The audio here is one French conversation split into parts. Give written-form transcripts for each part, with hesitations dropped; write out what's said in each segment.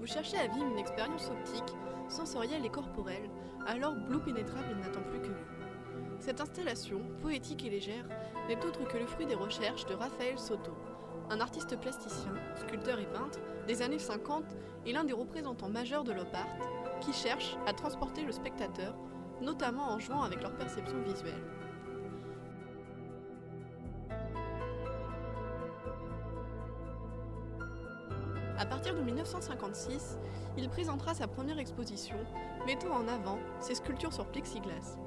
vous cherchez à vivre une expérience optique, sensorielle et corporelle, alors Blue Pénétrable n'attend plus que vous. Cette installation, poétique et légère, n'est autre que le fruit des recherches de Raphaël Soto, un artiste plasticien, sculpteur et peintre des années 50 et l'un des représentants majeurs de l'op art, qui cherche à transporter le spectateur, notamment en jouant avec leur perception visuelle. À partir de 1956, il présentera sa première exposition, mettant en avant ses sculptures sur plexiglas.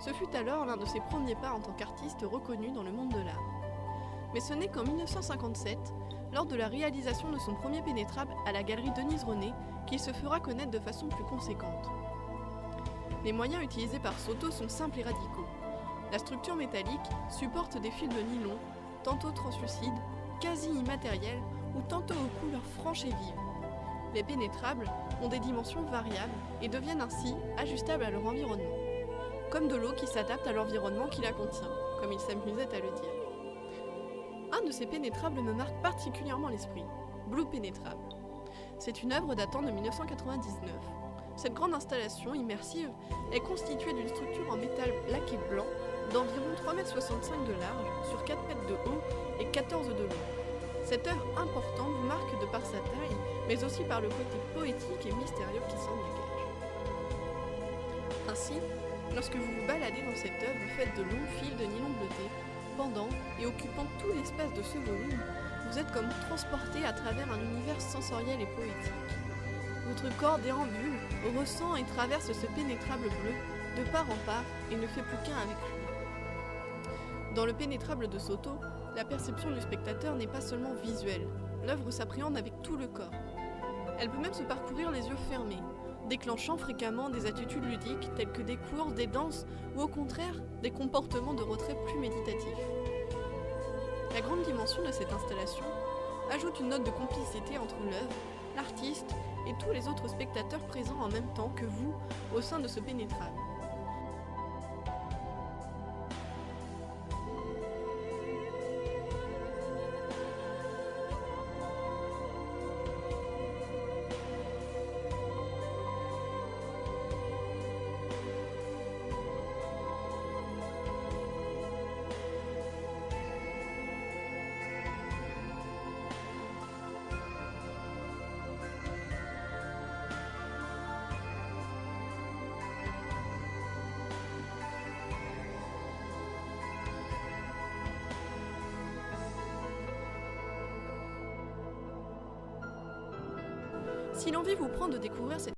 Ce fut alors l'un de ses premiers pas en tant qu'artiste reconnu dans le monde de l'art. Mais ce n'est qu'en 1957, lors de la réalisation de son premier pénétrable à la galerie Denise René, qu'il se fera connaître de façon plus conséquente. Les moyens utilisés par Soto sont simples et radicaux. La structure métallique supporte des fils de nylon, tantôt translucides, quasi immatériels ou tantôt aux couleurs franches et vives. Les pénétrables ont des dimensions variables et deviennent ainsi ajustables à leur environnement, comme de l'eau qui s'adapte à l'environnement qui la contient, comme il s'amusait à le dire. Un de ces pénétrables me marque particulièrement l'esprit, Blue Pénétrable. C'est une œuvre datant de 1999. Cette grande installation immersive est constituée d'une structure en métal laqué blanc d'environ 3,65 m de large sur 4 m de haut et 14 de long. Cette œuvre importante vous marque de par sa taille, mais aussi par le côté poétique et mystérieux qui s'en dégage. Ainsi, lorsque vous vous baladez dans cette œuvre faite de longs fils de nylon bleuté, pendant et occupant tout l'espace de ce volume, vous êtes comme transporté à travers un univers sensoriel et poétique. Votre corps déambule, ressent et traverse ce pénétrable bleu de part en part et ne fait plus qu'un avec lui. Dans le pénétrable de Soto, la perception du spectateur n'est pas seulement visuelle, l'œuvre s'appréhende avec tout le corps. Elle peut même se parcourir les yeux fermés, déclenchant fréquemment des attitudes ludiques telles que des courses, des danses ou au contraire des comportements de retrait plus méditatifs. La grande dimension de cette installation ajoute une note de complicité entre l'œuvre, l'artiste et tous les autres spectateurs présents en même temps que vous au sein de ce pénétrable. Si l'envie vous prend de découvrir cette